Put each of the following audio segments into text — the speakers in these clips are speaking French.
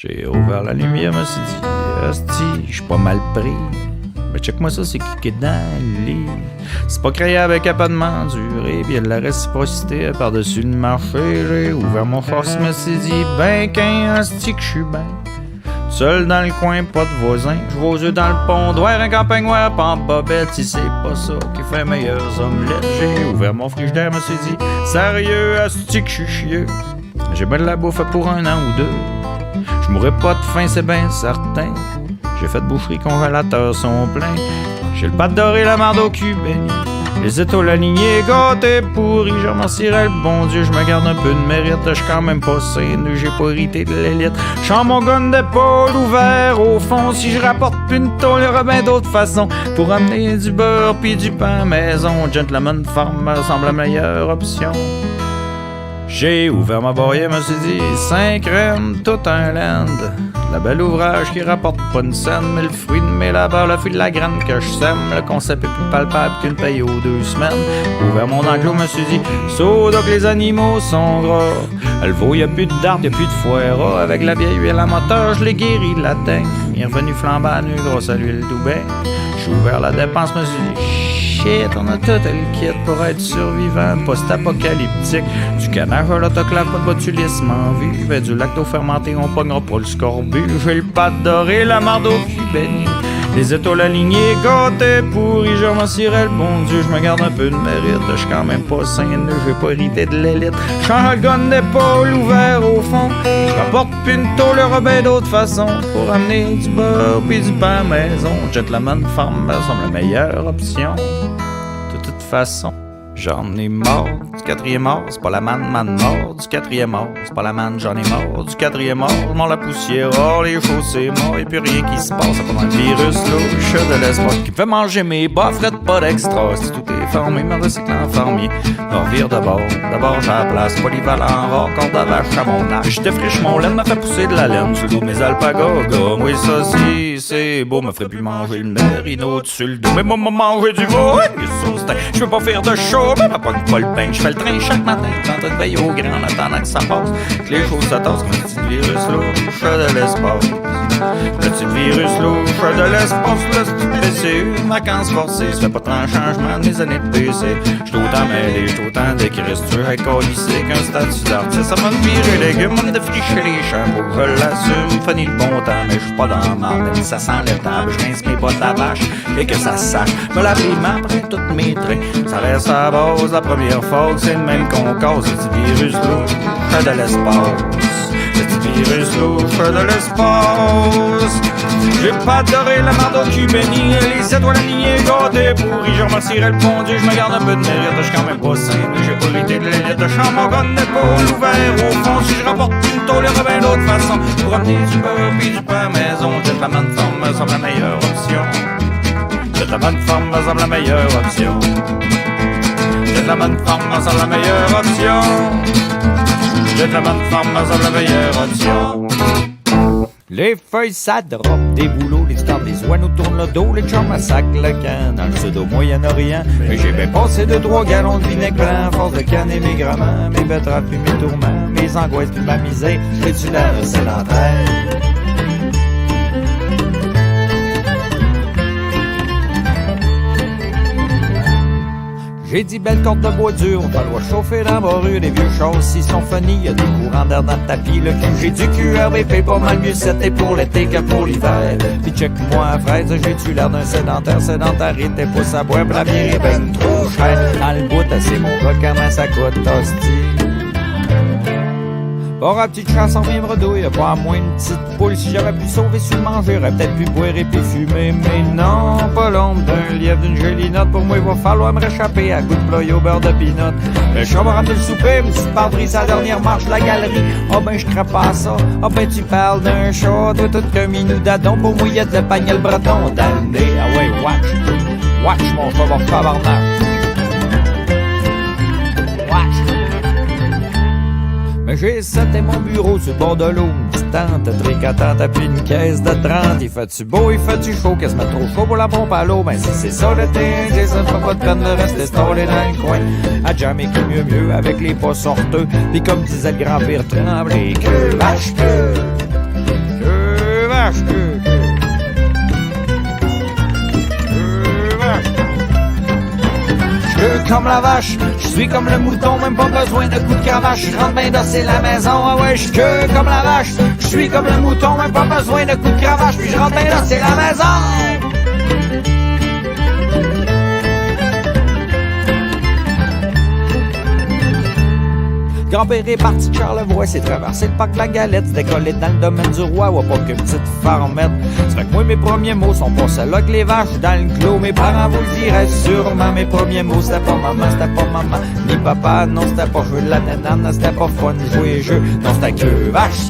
J'ai ouvert la lumière, me suis dit, hostie, j'suis pas mal pris. Mais check-moi ça, c'est qui est dans le lit. C'est pas créable avec pas de m'endurer, pis y'a de la réciprocité par-dessus le marché. J'ai ouvert mon force, me suis dit, ben qu'un hostie que j'suis ben. Seul dans le coin, pas de voisin. J'vois aux yeux dans le pont, doire un campagne noir, pas en bobette. Si c'est pas ça qui fait meilleures omelettes. J'ai ouvert mon frigidaire, me suis dit, sérieux, hostie que j'suis chieux. J'ai ben de la bouffe pour 1 an ou 2. J'mourrais pas de faim, c'est ben certain. J'ai fait de boucherie, congélateurs sont pleins. J'ai le pâte doré, la marde au cul béni. Les étoiles alignées, gâtés pourris. Je remercierais le bon Dieu, je me garde un peu de mérite. Je suis quand même pas saine, j'ai pas hérité de l'élite. J'sens mon gun d'épaule ouvert au fond. Si je rapporte plus une tôle, y'aura bien d'autres façons pour amener du beurre pis du pain maison. Gentleman Farmer semble la meilleure option. J'ai ouvert ma barrière, me suis dit 5 rennes, tout un land. La belle ouvrage qui rapporte pas une scène, mais le fruit de mes labeurs, le fruit de la graine que je sème. Le concept est plus palpable qu'une paye aux 2 semaines. Ouvert mon enclos, me suis dit so donc les animaux sont gras. Le veau, y'a plus de dard, y'a plus de foie. Avec la vieille huile à moteur, je l'ai guéri de la teigne. Il est revenu flambant à nu grâce à l'huile d'Oubin. J'ai ouvert la dépense, me suis dit shit, on a tout le kit pour être survivant, post-apocalyptique. Du canage à l'autoclave, pas de botulisme en vie. Fait du lacto fermenté, on pognera pas le scorbut. J'ai le pâte doré, la marde au cul béni. Les étoiles alignées, gâtés pourris. Je remercierais le bon Dieu, je me garde un peu de mérite. Je suis quand même pas sain, j'ai pas hérité de l'élite. J'sens le gun d'épaule ouvert au fond. Je rapporte plus une tôle, y'aura bien d'autres façons pour amener du beurre pis du pain maison. Gentleman Farmer semble la meilleure option. De toute façon, j'en ai marre du 4e art, c'est pas la man mort. Du 4e art, c'est pas la man, j'en ai marre. Du 4e art, je m'en la poussière, oh les choses c'est mort. Y'a plus rien qui se passe, c'est pas un virus louche de l'espoir qui me fait manger mes bas, frais pas d'extra. Si tout est formé, me recycle en fermier. Me revire d'abord j'ai la place, polyvalent rare, corde à vache à mon âge. Je défriche mon laine, me fait pousser de la laine sur le dos de mes alpagas. Oui ça si, c'est beau, me ferait plus manger le mérino dessus le dos. Mais moi manger du veau, je peux pas faire de show, mais ma pogne pas le pain. Je fais le train chaque matin, en train de veiller au grand en attendant que ça passe. Que les choses se tassent comme un petit virus louche de l'espace. Le petit virus louche de l'espace, le petit PCU, vacances forcées. Ça fait pas tant de changement de mes années de PC. J'suis autant mêlé, j'suis autant décrisse. Tu veux être lycée qu'un statut d'artiste. Ça m'a viré les légumes, on défriché les champs. Je l'assume, fanny le bon temps, mais j'suis pas dans la marde. Même si ça sent le table, j'rince mes bottes à vache et que ça sache. Me lave les mains après toutes mes traits. Ça reste à la base, la première fois, c'est le même qu'on cause. Ce petit virus louche de l'espace. Ce petit virus louche de l'espace. J'ai pas doré la marde au cul béni. Les étoiles alignées, gâtés pourris. Je remercierais le bon Dieu, je me garde un peu de mérite. Je suis quand même pas sain, j'ai pas hérité de l'élite. Je chante mon gun d'épaule ouvert au fond. Si je rapporte une tôle, y'aura bien d'autres façons pour amener du beurre pis du pain maison. Gentleman Farmer semble la meilleure option. Gentleman Farmer semble la meilleure option. Gentleman Farmer semble la meilleure option. Gentleman Farmer semble la meilleure option. Les feuilles ça drop des boulots, les stars des oies nous tournent le dos, les chums massacrent le camp. Dans le pseudo-Moyen-Orient, mais j'ai bien passé de 3 gallons de vinaigre blanc, force de canne et mes gramins, mes betteraves puis mes tourments, mes angoisses puis ma misère, j'ai-tu l'air sédentaire? J'ai 10 belles cordes de bois dur, on va falloir chauffer dans ma rue, les vieux châssis sont funny, y'a des courants d'air dans le tapis, le cul, j'ai du QRBP pas mal mieux c'était pour l'été que pour l'hiver. Pis check-moi à fraise, j'ai-tu l'air d'un sédentarité, pousse à boire, la bière est ben trop chère. Dans le bout, c'est mon gars, comment ça coûte, hostie. Pour la petite chanson bien bredouille, pas à moins une petite poule. Si j'aurais pu sauver sur le manger, j'aurais peut-être pu boire et puis fumer. Mais non, pas l'ombre d'un lièvre, d'une jolie note. Pour moi, il va falloir me réchapper à goût de ploy au beurre de peanut. Le chat va ramener le souper, me suis perdri sa dernière marche de la galerie. Ah ben, je crape pas ça. Ah ben, tu parles d'un chat, toi tout qu'un minou d'adon. Pour moi, y'a de le pagnel breton dans le nez. Ah ouais, watch, mon chat va faire barnage. Mais j'ai c'était mon bureau sur le bord de l'eau, une petite tente tricotante, puis une caisse de 30. Il fait-tu beau, il fait-tu chaud, quasiment trop chaud pour la pompe à l'eau. Ben si c'est ça l'été, j'ai ça fait pas de peine de rester stallé dans le coin. À jamais que mieux avec les pas sorteux, pis comme disait le grand-père Tremblay, que vache que comme la vache, je suis comme le mouton, même pas besoin de coups de cravache. Je rentre bien c'est la maison, ah ouais, je queue comme la vache, je suis comme le mouton, même pas besoin de coups de cravache. Puis je rentre bien c'est la maison. Grand-père est parti de Charlevoix, s'est traversé le parc La Galette, s'est décollé dans le domaine du roi, ouais, pas qu'une petite farmette. C'est fait que moi, mes premiers mots sont pas ceux-là que les vaches dans le clos. Mes parents vous le diraient sûrement, mes premiers mots, c'était pas maman, ni papa, non, c'était pas jouer de la nénane, c'était pas fun jouer jeu, non, c'était que vache,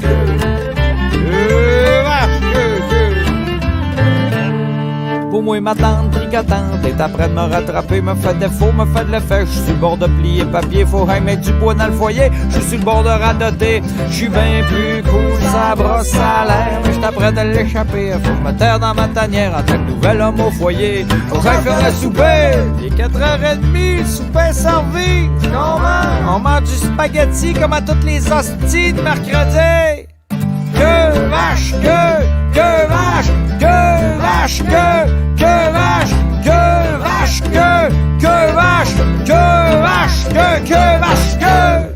Pour moi, ma tante tricotante est après de me rattraper, me fait défaut, me fait de l'effet. Je suis sur le bord de plier papier, faut mettre du bois dans le foyer. Je suis sur le bord de radoter, je suis bien plus cool, ça brosse à l'air, mais je t'apprête à l'échapper. Faut que je me taire dans ma tanière en tant que nouvel homme au foyer. Faut que j'aille faire le souper, il est 4h30, le souper est servi. Comment? On mange du spaghetti comme à toutes les hosties de mercredi. Que vache, que vache, que vache, que vache, que vache, que vache, que vache, que vache, que.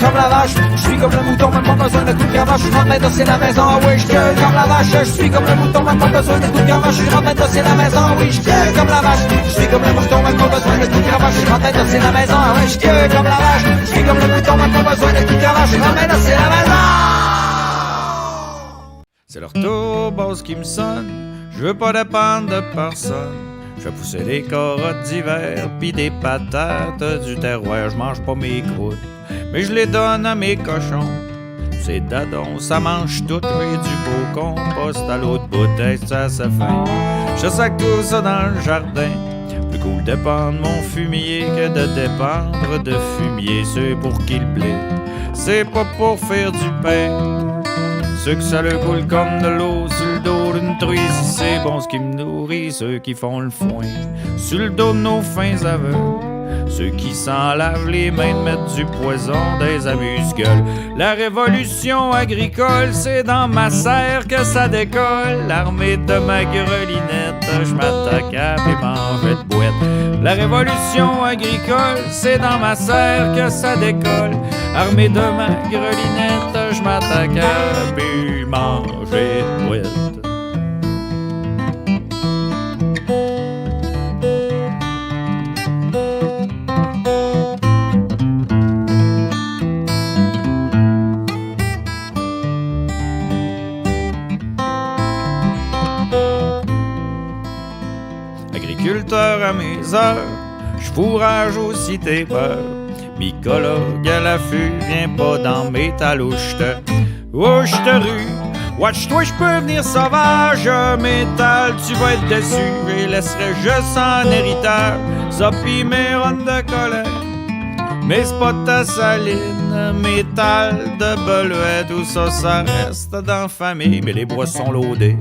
Comme la vache, je suis comme le mouton, même pas besoin de coups de cravache. Je rentre maintenant c'est la maison, ah oui, je comme la vache, je suis comme le mouton, même pas besoin de coups de cravache. Je rentre maintenant c'est la maison, ah oui, je comme la vache, je suis comme le mouton, même pas besoin de coups de cravache. Je rentre maintenant c'est la maison, ah oui, je comme la vache, je suis comme le mouton, même pas besoin de coups de cravache. Je rentre maintenant c'est la maison. C'est leur tour, boss qui me sonne, je veux pas dépendre de personne. Je fais pousser des carottes d'hiver, pis des patates du terroir. Je mange pas mes croûtes, mais je les donne à mes cochons. C'est dadon, ça mange tout, j'ai du beau compost à l'autre bouteille, ça se fait. Je sac tout ça dans le jardin. Plus cool de dépendre mon fumier que de dépendre de fumier. C'est pour qu'il blé, c'est pas pour faire du pain. Ceux que ça le coule comme de l'eau sur le dos d'une truie, si c'est bon ce qui me nourrit, ceux qui font le foin sur le dos de nos fins aveugles, ceux qui s'en lavent les mains de mettre du poison des amuse-gueules. La révolution agricole, c'est dans ma serre que ça décolle. L'armée de ma grelinette, je m'attaque à puis manger de boîte. La révolution agricole, c'est dans ma serre que ça décolle. Armée de ma grelinette, je m'attaque à puis manger de boîte. Agriculteur à mes heures, j'fourrage aux cités peur. Mycologue à l'affût, viens pas dans mes talouches. Oh, j'te rue, watch-toi, j'peux venir sauvage. Métal, tu vas être déçu, et laisserai juste en héritage. Ça pis mes rondes de colère, mes spots à saline, métal de beluette, tout ça, ça reste dans la famille. Mais les boissons loadées,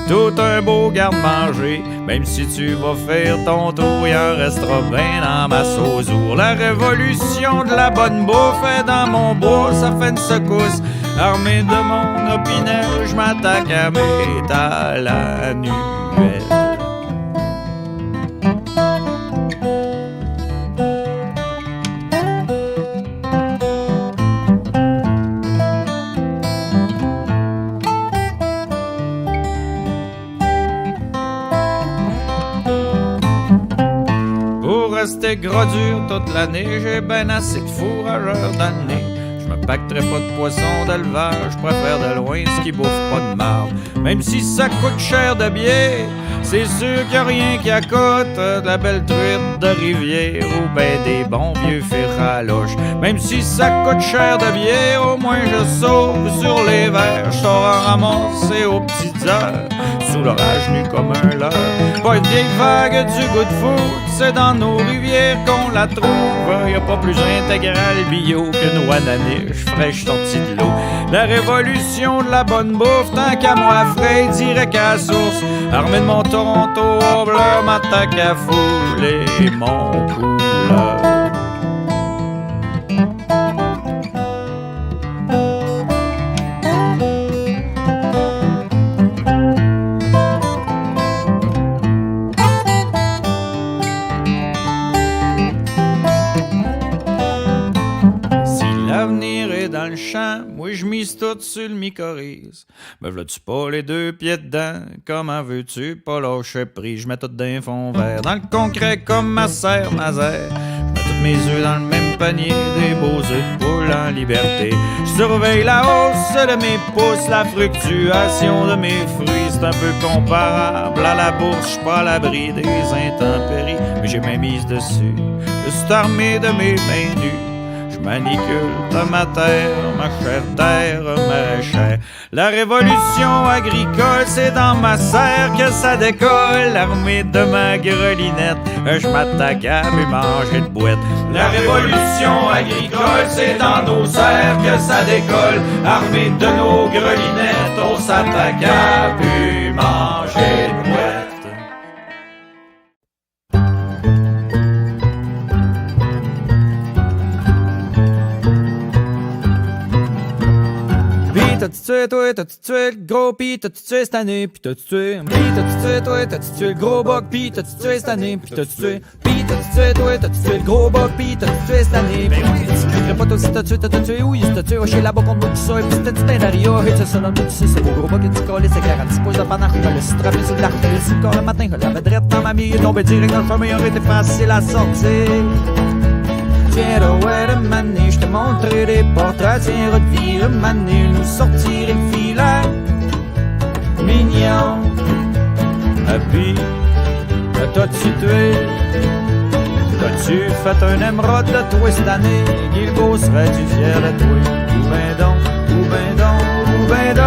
tout un beau garde-manger. Même si tu vas faire ton tour, il en restera bien dans ma sauzour. La révolution de la bonne bouffe est dans mon bois, ça fait une secousse. Armé de mon opinel, je m'attaque à métal annuel. Rester gros dur toute l'année, j'ai ben assez de fourrageurs dans le nez. Je me pacterai pas de poisson d'élevage, je préfère de loin ce qui bouffe pas de marde. Même si ça coûte cher de bière, c'est sûr qu'il y a rien qui accote de la belle truite de rivière ou ben des bons vieux firaloches. Même si ça coûte cher de bière, au moins je sauve sur les verres. Je t'aurai ramassé aux petites heures sous l'orage nu comme un leurre. Pas une vieille vague du goût de foot, c'est dans nos rivières qu'on la trouve. Y a pas plus intégral bio qu'une noix d'aniche fraîche sortie de l'eau. La révolution de la bonne bouffe, tant qu'à moi frais, direct à la source. Armé de mon Toronto au bleu, m'attaque à fouler mon couleur. Dans le champ, moi je mise tout sur le mycorhize. Me v'là-tu pas les deux pieds dedans? Comment veux-tu pas lâcher prise? Je mets tout d'un fond vert dans le concret comme ma sœur Nazaire. Je mets tous mes œufs dans le même panier, des beaux œufs de poule en liberté. Je surveille la hausse de mes pouces, la fluctuation de mes fruits. C'est un peu comparable à la bourse, je suis pas à l'abri des intempéries. Mais j'ai mes mises dessus, je suis armé de mes mains nues. Manicule de ma terre, ma chère terre maraîchère. La révolution agricole, c'est dans ma serre que ça décolle. Armé de ma grelinette, je m'attaque à me manger de boîte. La révolution agricole, c'est dans nos serres que ça décolle. Armé de nos grelinettes, on s'attaque à me manger de boîte. T'as-tu tué, toi, t'as-tu tué le gros pis t'as-tu tué cette année, pis t'as-tu tué, toi, t'as-tu tué le gros bug pis t'as-tu tué cette année, pis t'as-tu tué, t'as-tu tué, toi, t'as-tu tué le gros bug pis t'as-tu tué cette année, pis tu crierais pas toi si t'as tué, oui, si t'as tué, chez là-bas contre moi tout ça, et pis c'était du pain d'aria, et c'est ça dans le tu sais, c'est beau gros bug et tu colles, c'est clair, à 10 pouces de panache, le si trappé sur de l'arc, sur le corps le matin, l'avait drette dans ma mie, tombé direct dans le chemin, aurait été facile à sortir. Tiens, ouais, de mané, je te montrerai des portraits, tiens, revire, mané, nous sortir le filet. Mignon, et puis, t'as-tu tué? T'as-tu fait un émeraude de toi cette année? Guilbeault serait-tu fier de toi? Ou ben donc, ou ben donc, ou ben donc.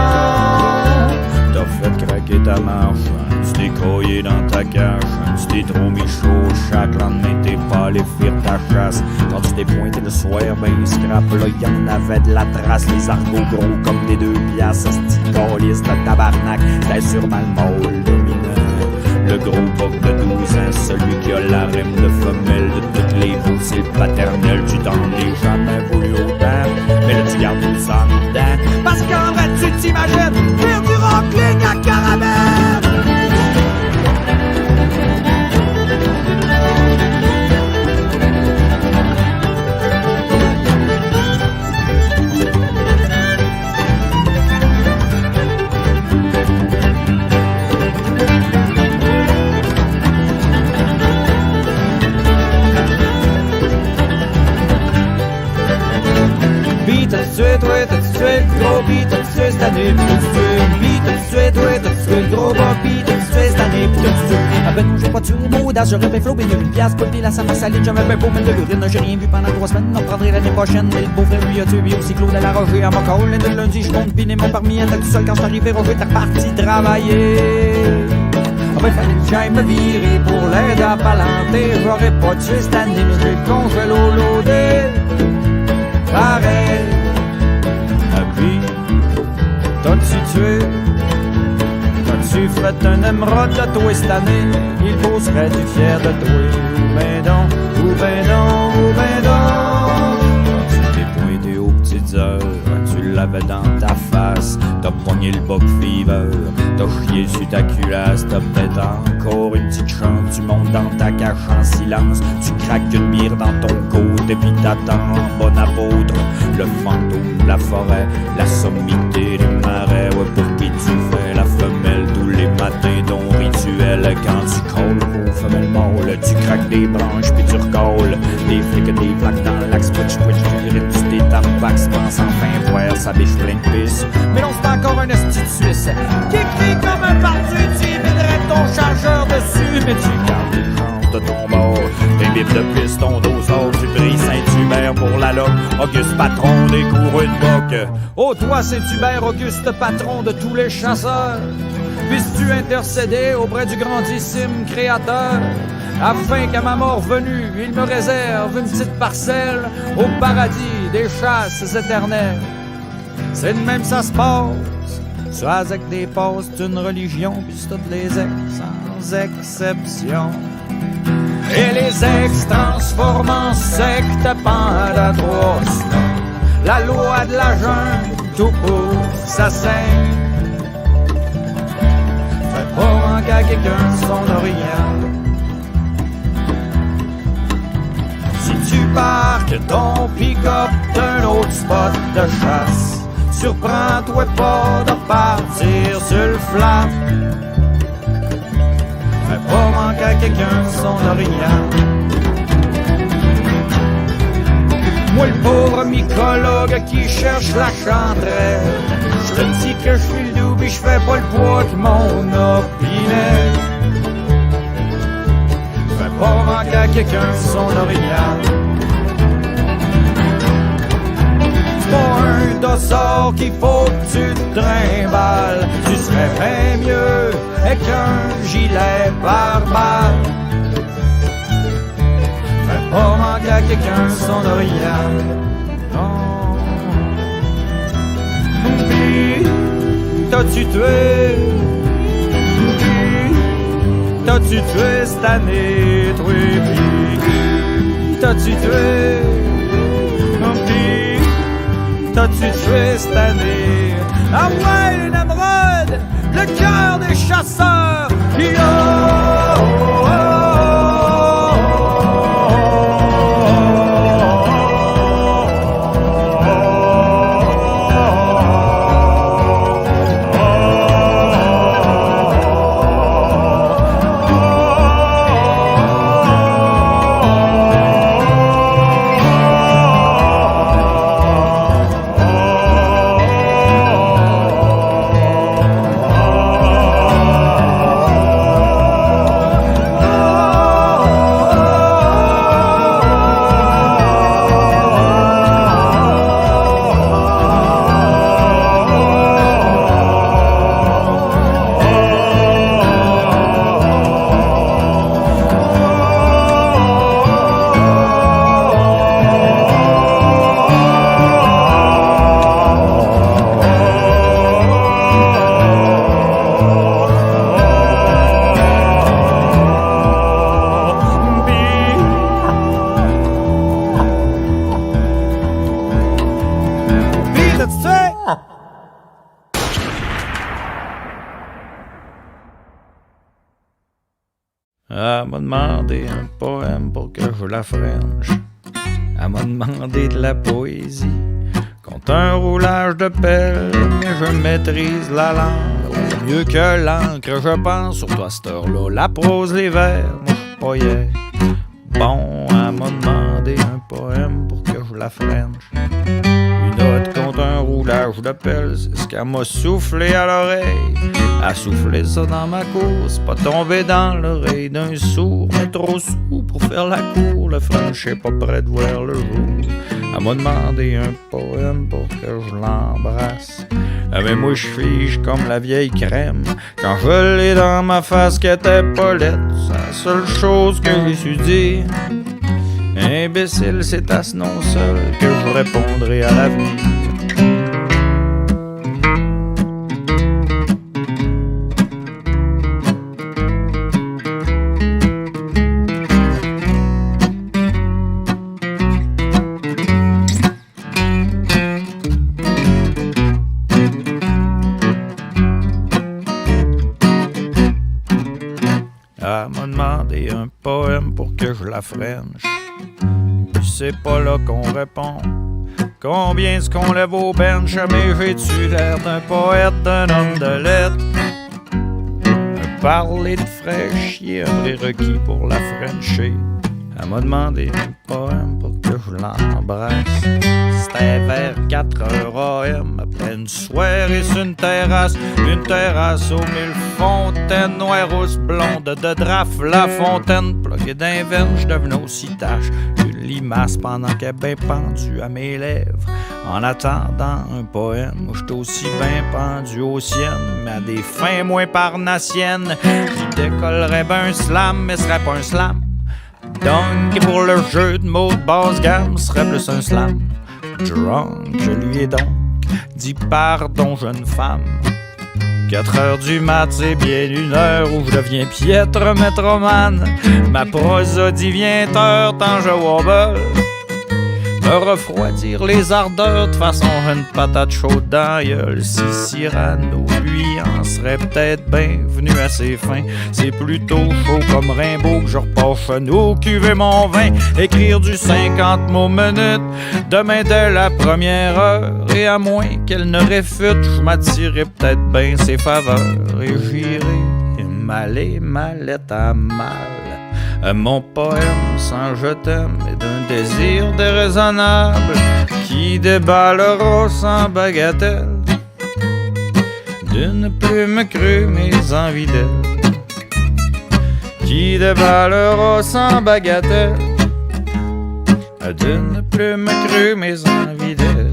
T'as fait craquer ta marche, tu t'es croyé dans ta cache. Tu t'es trop mis chaud, chaque lendemain t'es pas allé faire ta chasse. Quand tu t'es pointé le soir, ben scrap, là y'en avait de la trace. Les argots gros comme des 2 piastres, asti calice de tabarnak. T'es sûrement le mâle dominant, le gros boc de 12 ans, celui qui a la rime de femelle de toutes les veaux. C'est le paternel, tu t'en es jamais voulu autant, mais là tu gardes tout ça en dedans. Parce qu'en vrai tu t'imagines faire du rockling à caramel. T'as-tu tué, toi, t'as-tu tué le gros pis t'as-tu tué cette année, pis t'as-tu tué, pis t'as-tu tué, toi, t'as-tu tué le gros bas pis t'as-tu tué cette année, pis t'as-tu tué. Ah ben non, j'ai pas tué mon audace, j'aurais bien flobé de 1 piastre, pas de la sama salide, j'avais bien beau mettre de l'urine, j'ai rien vu pendant 3 semaines, on prendrait l'année prochaine, mais le beau frère lui a tué, aussi Claude à la Roger, à Montcall, le lundi, je compte piner mon parmi, était tout seul quand j'suis arrivé, Roger, t'es reparti travailler. Ah ben fallait que j'aille me virer pour l'aide à palanter, j'aurais pas tué cette année, mais j'ai le congélo loadé. Pareil. Puis, t'as-tu tué? T'as-tu fait un émeraude de toi cette année? Il beau serait-tu fier de toi? Ou ben donc, ou ben donc, ou ben donc. Tu t'es pointé aux petites heures, tu l'avais dans ta face. T'as pogné le boc fever, t'as chié sur ta culasse. T'as peut-être encore une petite chance, tu montes dans ta cache en silence. Tu craques une bière dans ton côté puis t'attends, bon apôtre. Le fantôme de la forêt, la sommité des marais. Ouais, pour qui tu fais la femelle tous les matins, ton rituel. Quand tu colles aux femelles mâles, tu craques des branches puis tu recolles des flics, des plaques dans l'axe. Twitch, tu t'étabax, pense enfin voir sa biche pleine de pisse. Mais non, c'est encore un esti de Suisse qui crie comme un parti, tu viderais ton chargeur dessus. Mais tu gardes les chances de ton bord, des bipes de piston d'osor, tu brilles Saint-Hubert pour la loque, Auguste patron des coureux de boc. Oh toi Saint-Hubert, Auguste patron de tous les chasseurs, Puisses-tu intercéder auprès du grandissime Créateur, afin qu'à ma mort venue, il me réserve une petite parcelle au paradis des chasses éternelles. C'est de même ça se passe, ça avec des passes d'une religion, puis toutes les ex, sans exception. Et les ex transforment en secte pendant 3 semaines. La loi de la jungle, tout pour ça saigne. Fait pas manquer à quelqu'un son orient. Si tu parques ton pick-up d'un autre spot de chasse, surprends-toi pas de partir sur le flat. Fais pas manquer à quelqu'un son orient. Moi le pauvre mycologue qui cherche la chanterelle, je te dis que je suis le doux pis je fais pas le poids que mon opinel. Fais pas manquer à quelqu'un son orient. C'est pas un dossard qu'il faut que tu te trimbales, tu serais bien mieux avec un gilet pare-balles. Fais pas manquer à quelqu'un son orient. Non. Pis, t'as-tu tué? Pis, t'as-tu tué cette année? Toi, pis, t'as-tu tué? Pis, t'as-tu tué cette année? Ah ouais, les Namrod, le cœur des chasseurs! Elle m'a demandé un poème pour que je la french. Elle m'a demandé de la poésie contre un roulage de pelle, mais je maîtrise la langue mieux que l'encre, je pense. Surtout à cette heure-là, la prose, les vers, moi je poyais. Bon, elle m'a demandé un poème pour que je la french. Une note contre un roulage de pelle, c'est ce qu'elle m'a soufflé à l'oreille. Elle a soufflé ça dans ma cour, c'est pas tombé dans l'oreille d'un sourd, mais trop sourd pour faire la cour. Le French est pas prêt de voir le jour. Elle m'a demandé un poème pour que je l'embrasse. Mais moi je fige comme la vieille crème quand je l'ai dans ma face qu'elle était pas laide. C'est la seule chose que j'ai su dire. Imbécile, c'est à ce nom seul que je répondrai à l'avenir. Elle m'a demandé un poème pour que je la french. C'est pas là qu'on répond. Combien est-ce qu'on lève au bench? Mais j'ai-tu l'air d'un poète, d'un homme de lettres? Un parler de fraîchier, un prérequis pour la frencher. Elle m'a demandé un poème pour que je l'embrasse. C'était vers 4 heures AM, après une soirée sur une terrasse aux 1000 fontaines, noires, rousses, blondes, de draft, la fontaine, pluguée d'un verre, je devenais aussi tâche. limace pendant qu'elle est bien pendue à mes lèvres. En attendant un poème, j'étais aussi bien pendu aux siennes, mais à des fins moins parnassiennes. Qui décollerait ben un slam, mais serait pas un slam. Donc pour le jeu de mots de basse gamme, serait plus un slam. Drunk, je lui ai donc dit pardon, jeune femme. 4 heures du mat, c'est bien une heure où je deviens piètre métromane. Ma prosodie vient heure tant je wobble. Me refroidir les ardeurs de façon une patate chaude dans la gueule. Si Cyrano, lui, en serait peut-être bien venu à ses fins. C'est plutôt chaud comme Rimbaud que je repasse chez nous, cuver mon vin, écrire du 50 mots minutes demain dès la première heure. Et à moins qu'elle ne réfute, je m'attirerai peut-être bien ses faveurs. Et j'irai m'aller mallette à mal. Mon poème sans je t'aime est d'un désir déraisonnable qui déballera sans bagatelle. D'une plume crue mes envies d'elle, qui déballera sans bagatelle. D'une plume crue mes envies d'elle.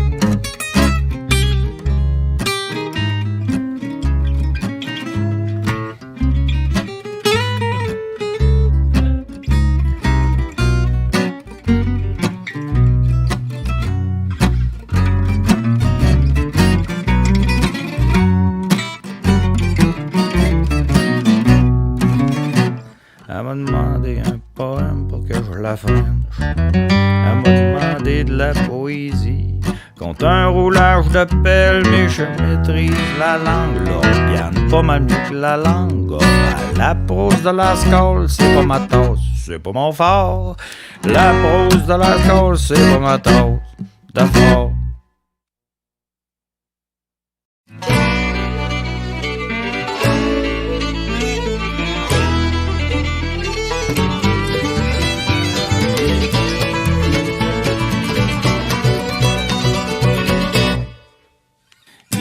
Elle m'a demandé un poème pour que je la freine. Elle m'a demandé de la poésie. Contre un roulage de pelle, mais je maîtrise la langue. L'organe pas mal mieux que la langue. La prose de la scole, c'est pas ma tasse, c'est pas mon fort. La prose de la scole, c'est pas ma tasse de fort.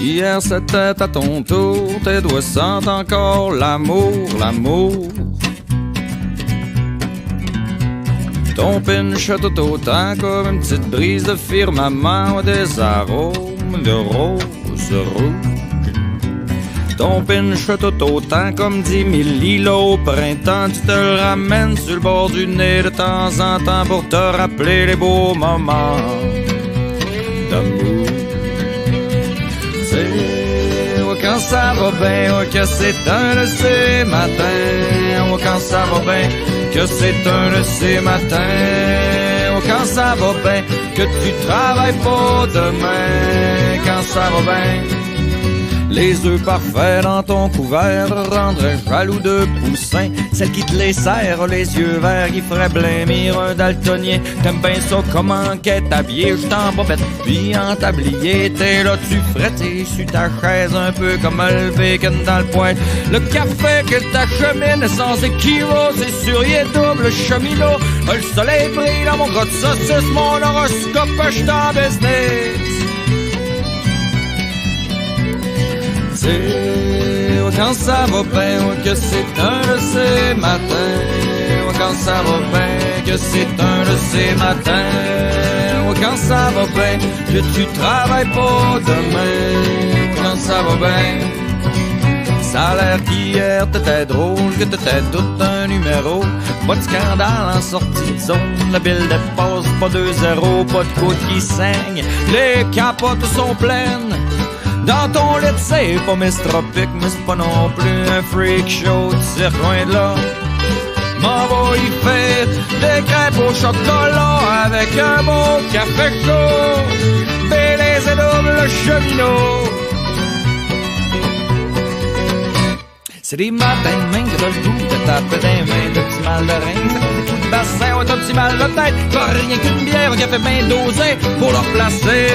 Hier c'était à ton tour, tes doigts sentent encore l'amour, l'amour. Ton pinch tout autant comme une petite brise de firmament, des arômes de rose rouge. Ton pinch tout autant comme 10 000 lilos au printemps, tu te le ramènes sur le bord du nez de temps en temps pour te rappeler les beaux moments d'amour. Quand ça va bien, oh, que c'est un de ces matins. Oh, quand ça va bien, que c'est un de ces matins. Oh, quand ça va bien, que tu travailles pas demain. Quand ça va bien, les œufs parfaits dans ton couvert rendraient jaloux de poussins. Celle qui te les serre, les yeux verts, qui ferait blêmir un daltonien. T'aimes bien ça comment qu'est habillé, je t'en bobette, puis en tablier. T'es là, tu frettes sur ta chaise, un peu comme le bacon dans le poêle. Le café que t'achemines sans équivoque, c'est sur y est double cheminot. Le soleil brille dans mon gros de saucisse, mon horoscope, je t'en business. Quand ça va bien, que c'est un de ces matins. Quand ça va bien, que c'est un de ces matins. Quand ça va bien, que tu travailles pas demain. Quand ça va bien, ça a l'air qu'hier t'étais drôle, que t'étais tout un numéro. Pas de scandale en sortie de zone, la bille dépasse pas 2-0, pas de côte qui saigne, les capotes sont pleines. Dans ton lit, c'est pas mistropique, mais c'est pas non plus un freak show, tu sais rien de là. M'en va y faire des crêpes au chocolat avec un beau café chaud, Bélez et double cheminot. C'est des matins de main que t'as le goût de taper des mains, de petits mal de rein, ça fait des coups de bassin, ouais, t'as petit mal de tête, pas rien qu'une bière, un café bien dosé pour le replacer.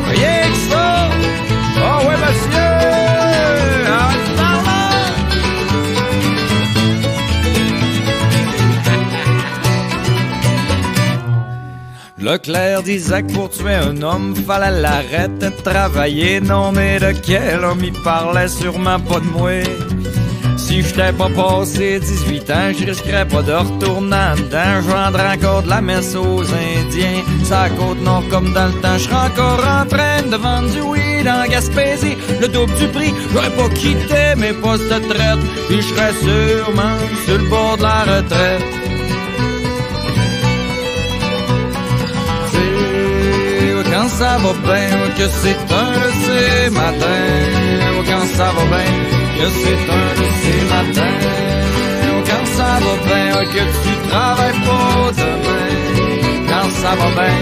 Rien que ça! Oh ouais, monsieur! Arrête par là! Leclerc disait que pour tuer un homme, fallait l'arrêter de travailler. Non, mais de quel homme il parlait? Sûrement pas de moi. Si j'étais pas passé 18 ans, je risquerais pas de retourner en dedans. Je vendrais encore de la messe aux Indiens. Ça côte nord comme dans le temps, je serais encore en train de vendre du weed en Gaspésie. Le double du prix, j'aurais pas quitté mes postes de traite. Puis je serais sûrement sur le bord de la retraite. Quand ça va bien, que c'est un de ces matins. Quand ça va bien, que c'est un de ces matins. Quand ça va bien, que tu travailles pas demain. Quand ça va bien,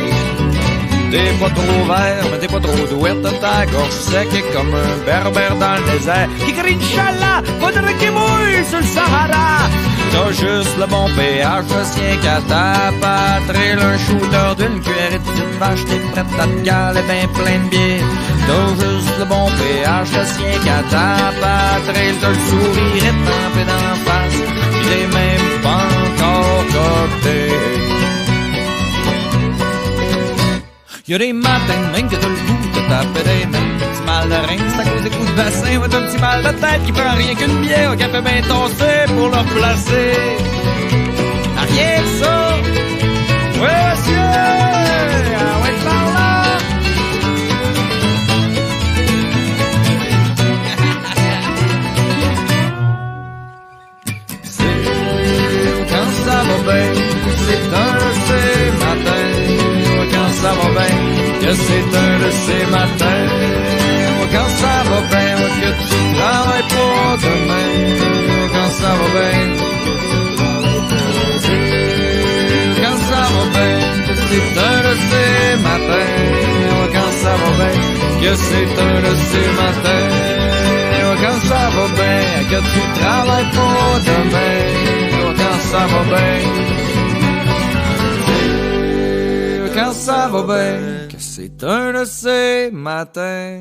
t'es pas trop vert, mais t'es pas trop douette. Ta gorge sec comme un berbère dans le désert qui crie Inch'Allah, faudrait qu'il mouille sur le Sahara. T'as juste le bon péage, je tiens qu'à ta patrie. Un shooter d'une cuillerée de petite vache, t'es prête à te galer ben plein de bière. T'as juste le bon péage, je tiens qu'à ta patrie. T'as le sourire étampé dans la face, pis t'es même pas encore coté. Y'a des matins même que t'as le goût de taper des mains. Petit mal de rein, c'est à cause des coups de bassin. Ou t'as un petit mal de tête qui prend rien qu'une bière au café bien tossé pour le replacer. Ah, rien que ça! Oui, monsieur! Ah, ouais, par là! C'est quand ça va bien, c'est un de ces matins. Quand ça va bien, que c'est un de ces matins. Quand ça va bien, que tu travailles pas demain. Quand ça va bien, quand ça va bien, que c'est un de ces matins. Quand ça va bien, que c'est un de ces matins. Quand ça va bien, que tu travailles pas demain. Quand ça va bien, quand ça va bien, que c'est un de ces matins.